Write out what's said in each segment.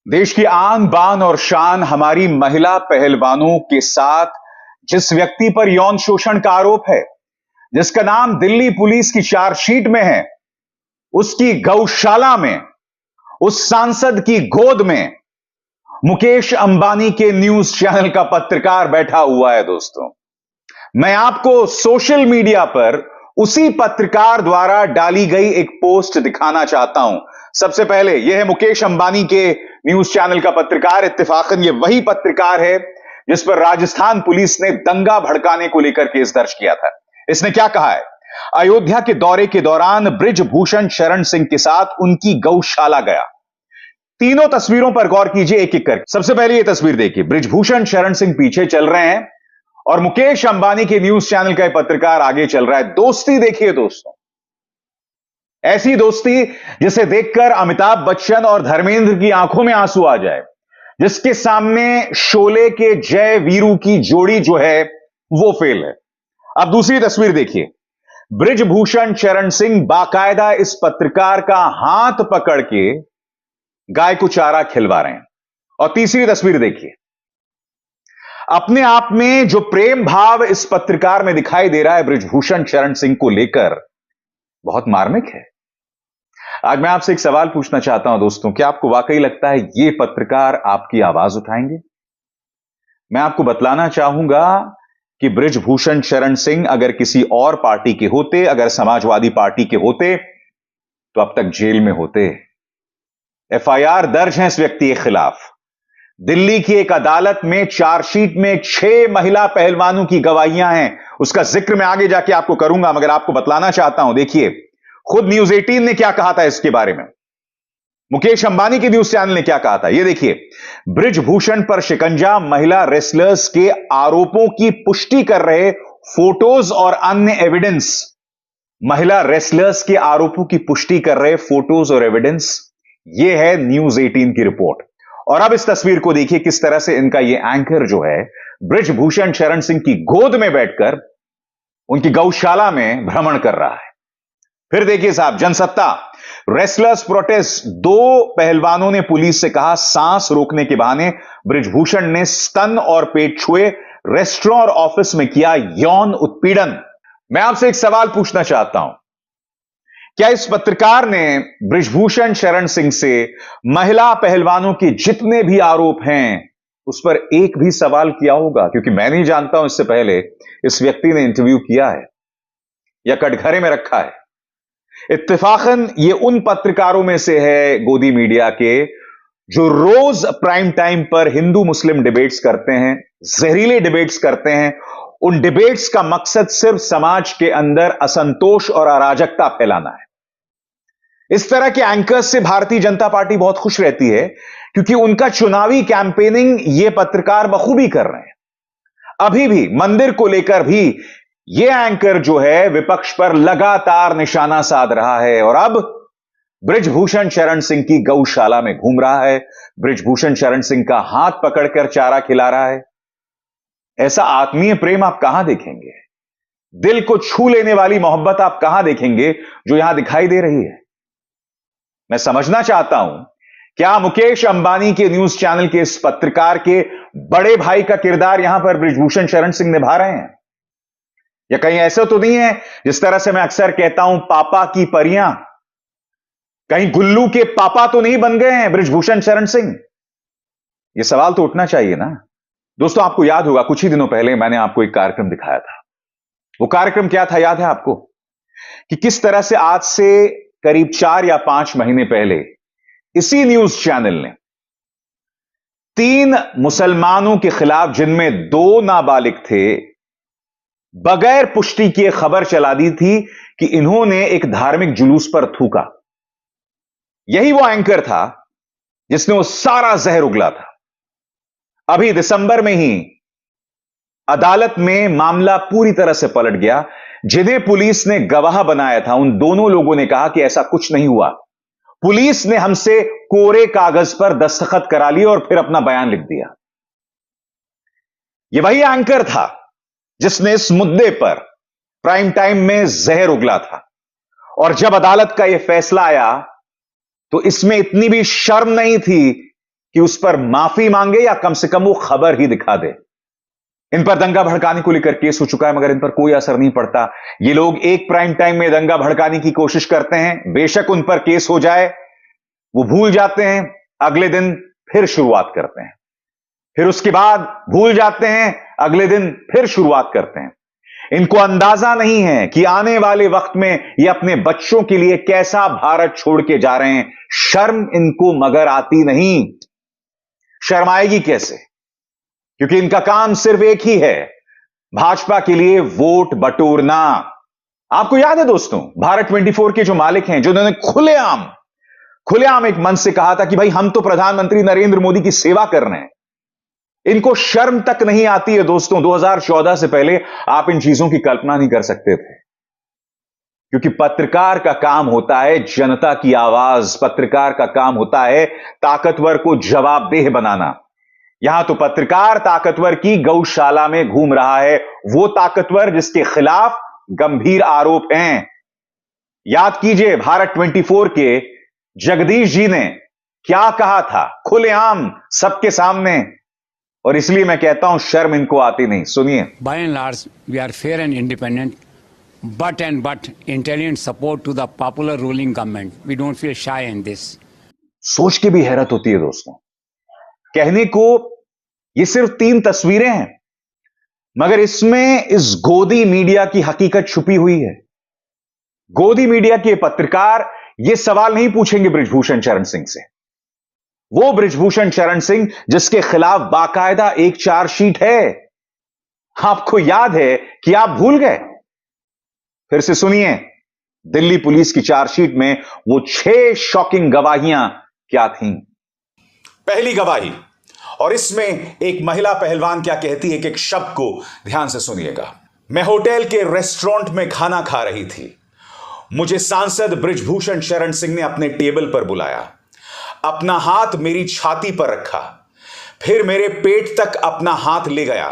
देश की आन बान और शान हमारी महिला पहलवानों के साथ जिस व्यक्ति पर यौन शोषण का आरोप है, जिसका नाम दिल्ली पुलिस की चार्जशीट में है, उसकी गौशाला में, उस सांसद की गोद में मुकेश अंबानी के न्यूज चैनल का पत्रकार बैठा हुआ है। दोस्तों, मैं आपको सोशल मीडिया पर उसी पत्रकार द्वारा डाली गई एक पोस्ट दिखाना चाहता हूं। सबसे पहले यह है मुकेश अंबानी के न्यूज चैनल का पत्रकार। इत्तेफाकन यह वही पत्रकार है जिस पर राजस्थान पुलिस ने दंगा भड़काने को लेकर केस दर्ज किया था। इसने क्या कहा है? अयोध्या के दौरे के दौरान बृजभूषण शरण सिंह के साथ उनकी गौशाला गया। तीनों तस्वीरों पर गौर कीजिए एक एक करके। सबसे पहले यह तस्वीर देखिए, बृजभूषण शरण सिंह पीछे चल रहे हैं और मुकेश अंबानी के न्यूज चैनल का पत्रकार आगे चल रहा है। दोस्ती देखिए दोस्तों, ऐसी दोस्ती जिसे देखकर अमिताभ बच्चन और धर्मेंद्र की आंखों में आंसू आ जाए, जिसके सामने शोले के जय वीरू की जोड़ी जो है वो फेल है। अब दूसरी तस्वीर देखिए, बृजभूषण शरण सिंह बाकायदा इस पत्रकार का हाथ पकड़ के गाय को चारा खिलवा रहे हैं। और तीसरी तस्वीर देखिए, अपने आप में जो प्रेम भाव इस पत्रकार में दिखाई दे रहा है बृजभूषण शरण सिंह को लेकर, बहुत मार्मिक है। आज मैं आपसे एक सवाल पूछना चाहता हूं दोस्तों, क्या आपको वाकई लगता है ये पत्रकार आपकी आवाज उठाएंगे? मैं आपको बतलाना चाहूंगा कि बृजभूषण शरण सिंह अगर किसी और पार्टी के होते, अगर समाजवादी पार्टी के होते, तो अब तक जेल में होते। एफआईआर दर्ज है इस व्यक्ति के खिलाफ। दिल्ली की एक अदालत में चार्जशीट में 6 महिला पहलवानों की गवाहियां हैं। उसका जिक्र मैं आगे जाके आपको करूंगा, मगर आपको बतलाना चाहता हूं, देखिए खुद न्यूज 18 ने क्या कहा था इसके बारे में। मुकेश अंबानी के न्यूज चैनल ने क्या कहा था, यह देखिए। बृजभूषण पर शिकंजा, महिला रेसलर्स के आरोपों की पुष्टि कर रहे फोटोज और अन्य एविडेंस। महिला रेसलर्स के आरोपों की पुष्टि कर रहे फोटोज और एविडेंस, यह है न्यूज 18 की रिपोर्ट। और अब इस तस्वीर को देखिए, किस तरह से इनका यह एंकर जो है बृजभूषण शरण सिंह की गोद में बैठकर उनकी गौशाला में भ्रमण कर रहा है। फिर देखिए साहब, जनसत्ता, रेसलर्स प्रोटेस्ट। 2 पहलवानों ने पुलिस से कहा सांस रोकने के बहाने बृजभूषण ने स्तन और पेट छुए, रेस्टोरेंट और ऑफिस में किया यौन उत्पीड़न। मैं आपसे एक सवाल पूछना चाहता हूं, क्या इस पत्रकार ने बृजभूषण शरण सिंह से महिला पहलवानों के जितने भी आरोप हैं उस पर एक भी सवाल किया होगा? क्योंकि मैं नहीं जानता हूं इससे पहले इस व्यक्ति ने इंटरव्यू किया है या कटघरे में रखा है। इत्तेफाकन ये उन पत्रकारों में से है गोदी मीडिया के जो रोज प्राइम टाइम पर हिंदू मुस्लिम डिबेट्स करते हैं, जहरीले डिबेट्स करते हैं। उन डिबेट्स का मकसद सिर्फ समाज के अंदर असंतोष और अराजकता फैलाना है। इस तरह के एंकर्स से भारतीय जनता पार्टी बहुत खुश रहती है, क्योंकि उनका चुनावी कैंपेनिंग ये पत्रकार बखूबी कर रहे हैं। अभी भी मंदिर को लेकर भी ये एंकर जो है विपक्ष पर लगातार निशाना साध रहा है, और अब बृजभूषण शरण सिंह की गौशाला में घूम रहा है, बृजभूषण शरण सिंह का हाथ पकड़कर चारा खिला रहा है। ऐसा आत्मीय प्रेम आप कहां देखेंगे? दिल को छू लेने वाली मोहब्बत आप कहां देखेंगे जो यहां दिखाई दे रही है? मैं समझना चाहता हूं, क्या मुकेश अंबानी के न्यूज चैनल के इस पत्रकार के बड़े भाई का किरदार यहां पर बृजभूषण शरण सिंह निभा रहे हैं? या कहीं ऐसा तो नहीं है, जिस तरह से मैं अक्सर कहता हूं, पापा की परियां, कहीं गुल्लू के पापा तो नहीं बन गए हैं बृजभूषण शरण सिंह? यह सवाल तो उठना चाहिए ना। दोस्तों, आपको याद होगा कुछ ही दिनों पहले मैंने आपको एक कार्यक्रम दिखाया था। वो कार्यक्रम क्या था, याद है आपको? कि किस तरह से आज से करीब 4 या 5 महीने पहले इसी न्यूज चैनल ने 3 मुसलमानों के खिलाफ, जिनमें 2 नाबालिग थे, बगैर पुष्टि किए खबर चला दी थी कि इन्होंने एक धार्मिक जुलूस पर थूका। यही वो एंकर था जिसने वो सारा जहर उगला था। अभी दिसंबर में ही अदालत में मामला पूरी तरह से पलट गया। जिन्हें पुलिस ने गवाह बनाया था, उन दोनों लोगों ने कहा कि ऐसा कुछ नहीं हुआ, पुलिस ने हमसे कोरे कागज पर दस्तखत करा लिए और फिर अपना बयान लिख दिया। यह वही एंकर था जिसने इस मुद्दे पर प्राइम टाइम में जहर उगला था। और जब अदालत का यह फैसला आया तो इसमें इतनी भी शर्म नहीं थी कि उस पर माफी मांगे या कम से कम वो खबर ही दिखा दे। इन पर दंगा भड़काने को लेकर केस हो चुका है, मगर इन पर कोई असर नहीं पड़ता। ये लोग एक प्राइम टाइम में दंगा भड़काने की कोशिश करते हैं, बेशक उन पर केस हो जाए, वो भूल जाते हैं, अगले दिन फिर शुरुआत करते हैं, फिर उसके बाद भूल जाते हैं, अगले दिन फिर शुरुआत करते हैं। इनको अंदाजा नहीं है कि आने वाले वक्त में ये अपने बच्चों के लिए कैसा भारत छोड़ के जा रहे हैं। शर्म इनको मगर आती नहीं। शर्म आएगी कैसे? क्योंकि इनका काम सिर्फ एक ही है, भाजपा के लिए वोट बटोरना। आपको याद है दोस्तों, भारत 24 के जो मालिक हैं, जिन्होंने खुलेआम एक मंच से कहा था कि भाई हम तो प्रधानमंत्री नरेंद्र मोदी की सेवा कर रहे हैं। इनको शर्म तक नहीं आती है दोस्तों। 2014 से पहले आप इन चीजों की कल्पना नहीं कर सकते थे, क्योंकि पत्रकार का काम होता है जनता की आवाज, पत्रकार का काम होता है ताकतवर को जवाबदेह बनाना। यहां तो पत्रकार ताकतवर की गौशाला में घूम रहा है, वो ताकतवर जिसके खिलाफ गंभीर आरोप हैं। याद कीजिए, भारत 24 के जगदीश जी ने क्या कहा था खुलेआम सबके सामने, और इसलिए मैं कहता हूं शर्म इनको आती नहीं। सुनिए। By and large we are fair and independent, but intelligent support to the popular ruling government. We don't feel shy in this. सोच के भी हैरत होती है दोस्तों। कहने को ये सिर्फ 3 तस्वीरें हैं, मगर इसमें इस गोदी मीडिया की हकीकत छुपी हुई है। गोदी मीडिया के पत्रकार ये सवाल नहीं पूछेंगे बृजभूषण शरण सिंह से। वो बृजभूषण शरण सिंह जिसके खिलाफ बाकायदा एक चार्जशीट है। आपको याद है कि आप भूल गए? फिर से सुनिए, दिल्ली पुलिस की चार्जशीट में वो 6 शॉकिंग गवाहियां क्या थीं। पहली गवाही, और इसमें एक महिला पहलवान क्या कहती है, एक एक शब्द को ध्यान से सुनिएगा। मैं होटल के रेस्टोरेंट में खाना खा रही थी। मुझे सांसद बृजभूषण शरण सिंह ने अपने टेबल पर बुलाया, अपना हाथ मेरी छाती पर रखा, फिर मेरे पेट तक अपना हाथ ले गया।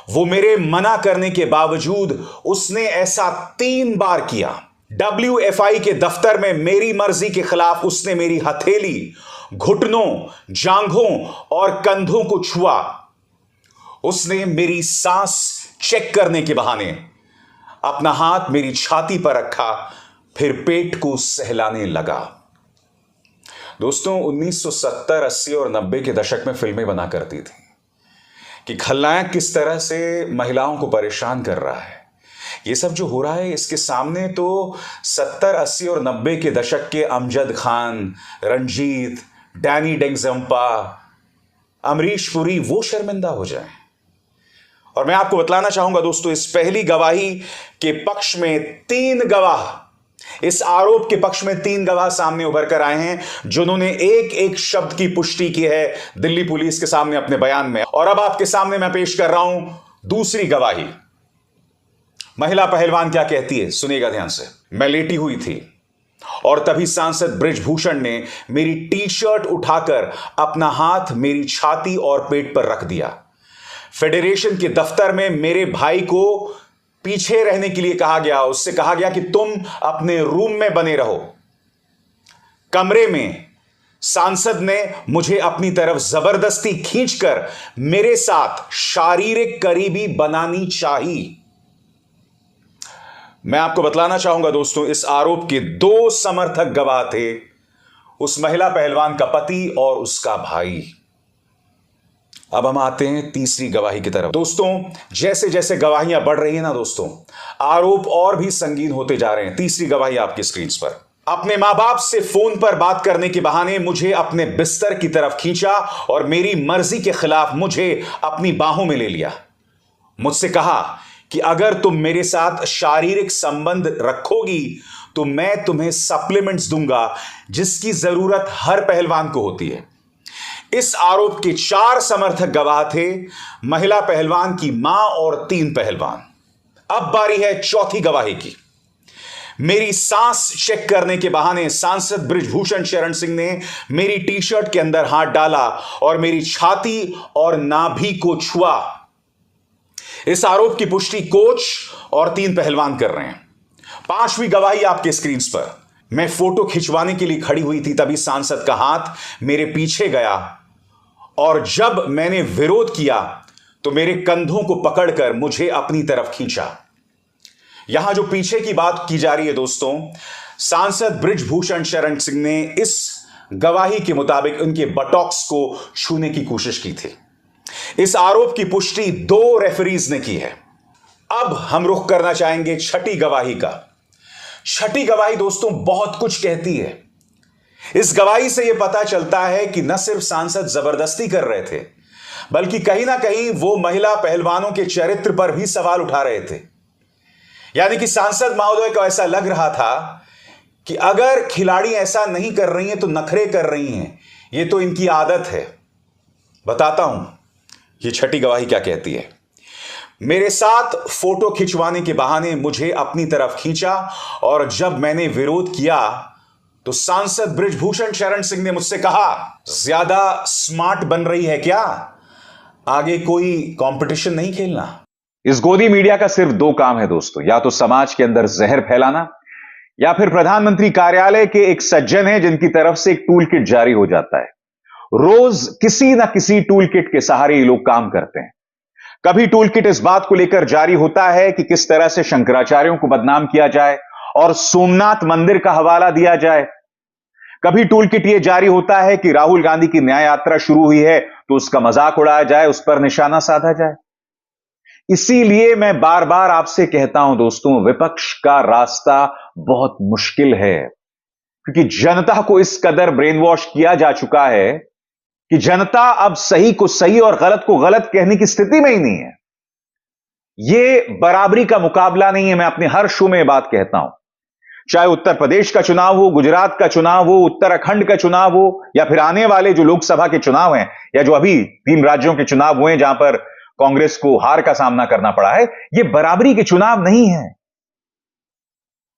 वो मेरे मना करने के बावजूद उसने ऐसा 3 बार किया। WFI के दफ्तर में मेरी मर्जी के खिलाफ उसने मेरी हथेली, घुटनों, जांघों और कंधों को छुआ। उसने मेरी सांस चेक करने के बहाने अपना हाथ मेरी छाती पर रखा, फिर पेट को सहलाने लगा। दोस्तों, 1970, 80 और 90 के दशक में फिल्में बना करती थी कि खलनायक किस तरह से महिलाओं को परेशान कर रहा है। ये सब जो हो रहा है, इसके सामने तो 70, 80 और 90 के दशक के अमजद खान, रंजीत, डैनी डेंगजम्पा, अमरीश पुरी वो शर्मिंदा हो जाएं। और मैं आपको बतलाना चाहूंगा दोस्तों, इस पहली गवाही के पक्ष में 3 गवाह, इस आरोप के पक्ष में 3 गवाह सामने उभर कर आए हैं, जिन्होंने एक एक शब्द की पुष्टि की है दिल्ली पुलिस के सामने अपने बयान में। और अब आपके सामने मैं पेश कर रहा हूं दूसरी गवाही। महिला पहलवान क्या कहती है, सुनिएगा ध्यान से। मैं लेटी हुई थी और तभी सांसद बृजभूषण ने मेरी टी-शर्ट उठाकर अपना हाथ मेरी छाती और पेट पर रख दिया। फेडरेशन के दफ्तर में मेरे भाई को पीछे रहने के लिए कहा गया। उससे कहा गया कि तुम अपने रूम में बने रहो। कमरे में सांसद ने मुझे अपनी तरफ जबरदस्ती खींचकर मेरे साथ शारीरिक करीबी बनानी चाहिए। मैं आपको बतलाना चाहूंगा दोस्तों, इस आरोप के 2 समर्थक गवाह थे, उस महिला पहलवान का पति और उसका भाई। अब हम आते हैं तीसरी गवाही की तरफ। दोस्तों, जैसे जैसे गवाहियां बढ़ रही हैं ना दोस्तों, आरोप और भी संगीन होते जा रहे हैं। तीसरी गवाही आपकी स्क्रीन पर। अपने मां बाप से फोन पर बात करने के बहाने मुझे अपने बिस्तर की तरफ खींचा और मेरी मर्जी के खिलाफ मुझे अपनी बाहों में ले लिया। मुझसे कहा कि अगर तुम मेरे साथ शारीरिक संबंध रखोगी तो मैं तुम्हें सप्लीमेंट्स दूंगा, जिसकी जरूरत हर पहलवान को होती है। इस आरोप के 4 समर्थक गवाह थे, महिला पहलवान की मां और 3 पहलवान। अब बारी है चौथी गवाही की। मेरी सांस चेक करने के बहाने सांसद बृजभूषण शरण सिंह ने मेरी टी-शर्ट के अंदर हाथ डाला और मेरी छाती और नाभि को छुआ। इस आरोप की पुष्टि कोच और 3 पहलवान कर रहे हैं। 5वीं गवाही आपके स्क्रीन पर। मैं फोटो खिंचवाने के लिए खड़ी हुई थी, तभी सांसद का हाथ मेरे पीछे गया और जब मैंने विरोध किया तो मेरे कंधों को पकड़कर मुझे अपनी तरफ खींचा। यहां जो पीछे की बात की जा रही है दोस्तों, सांसद बृजभूषण शरण सिंह ने इस गवाही के मुताबिक उनके बटॉक्स को छूने की कोशिश की थी। इस आरोप की पुष्टि 2 रेफरीज ने की है। अब हम रुख करना चाहेंगे छठी गवाही का। छठी गवाही दोस्तों बहुत कुछ कहती है। इस गवाही से यह पता चलता है कि न सिर्फ सांसद जबरदस्ती कर रहे थे, बल्कि कहीं ना कहीं वो महिला पहलवानों के चरित्र पर भी सवाल उठा रहे थे। यानी कि सांसद महोदय को ऐसा लग रहा था कि अगर खिलाड़ी ऐसा नहीं कर रही हैं तो नखरे कर रही हैं, ये तो इनकी आदत है। बताता हूं ये छठी गवाही क्या कहती है। मेरे साथ फोटो खिंचवाने के बहाने मुझे अपनी तरफ खींचा और जब मैंने विरोध किया तो सांसद बृजभूषण शरण सिंह ने मुझसे कहा, ज्यादा स्मार्ट बन रही है क्या? आगे कोई कंपटीशन नहीं खेलना। इस गोदी मीडिया का सिर्फ 2 काम है दोस्तों, या तो समाज के अंदर जहर फैलाना, या फिर प्रधानमंत्री कार्यालय के एक सज्जन है जिनकी तरफ से एक टूल किट जारी हो जाता है। रोज किसी ना किसी टूल किट के सहारे ये लोग काम करते हैं। कभी टूल किट इस बात को लेकर जारी होता है कि किस तरह से शंकराचार्यों को बदनाम किया जाए और सोमनाथ मंदिर का हवाला दिया जाए। कभी टूल किट यह जारी होता है कि राहुल गांधी की न्याय यात्रा शुरू हुई है तो उसका मजाक उड़ाया जाए, उस पर निशाना साधा जाए। इसीलिए मैं बार बार आपसे कहता हूं दोस्तों, विपक्ष का रास्ता बहुत मुश्किल है, क्योंकि जनता को इस कदर ब्रेन वॉश किया जा चुका है कि जनता अब सही को सही और गलत को गलत कहने की स्थिति में ही नहीं है। यह बराबरी का मुकाबला नहीं है। मैं अपने हर शो में यह बात कहता हूं, चाहे उत्तर प्रदेश का चुनाव हो, गुजरात का चुनाव हो, उत्तराखंड का चुनाव हो, या फिर आने वाले जो लोकसभा के चुनाव हैं, या जो अभी 3 राज्यों के चुनाव हुए जहां पर कांग्रेस को हार का सामना करना पड़ा है, यह बराबरी के चुनाव नहीं है।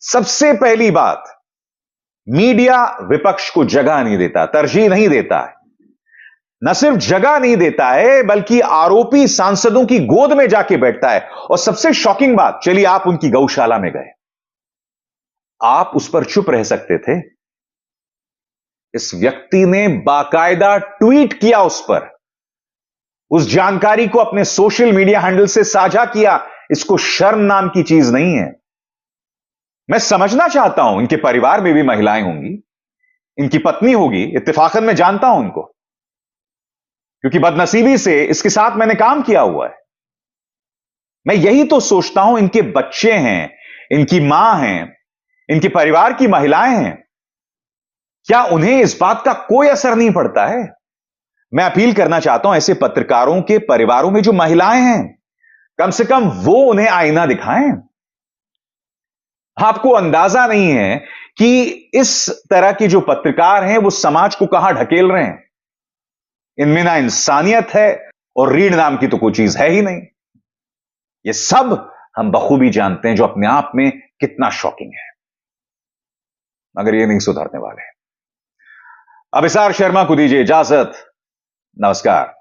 सबसे पहली बात, मीडिया विपक्ष को जगह नहीं देता, तरजीह नहीं देता है। न सिर्फ जगह नहीं देता है, बल्कि आरोपी सांसदों की गोद में जाके बैठता है। और सबसे शॉकिंग बात, चलिए आप उनकी गौशाला में गए, आप उस पर चुप रह सकते थे। इस व्यक्ति ने बाकायदा ट्वीट किया उस पर, उस जानकारी को अपने सोशल मीडिया हैंडल से साझा किया। इसको शर्म नाम की चीज नहीं है। मैं समझना चाहता हूं, इनके परिवार में भी महिलाएं होंगी, इनकी पत्नी होगी, इत्तेफाकन मैं जानता हूं इनको, क्योंकि बदनसीबी से इसके साथ मैंने काम किया हुआ है। मैं यही तो सोचता हूं, इनके बच्चे हैं, इनकी मां हैं, इनके परिवार की महिलाएं हैं, क्या उन्हें इस बात का कोई असर नहीं पड़ता है? मैं अपील करना चाहता हूं ऐसे पत्रकारों के परिवारों में जो महिलाएं हैं, कम से कम वो उन्हें आईना दिखाएं। आपको अंदाजा नहीं है कि इस तरह के जो पत्रकार हैं वो समाज को कहां ढकेल रहे हैं। इनमें ना इंसानियत है और रीढ़ नाम की तो कोई चीज है ही नहीं। ये सब हम बखूबी जानते हैं, जो अपने आप में कितना शॉकिंग है, मगर ये नहीं सुधरने वाले। अभिसार शर्मा को दीजिए इजाजत। नमस्कार।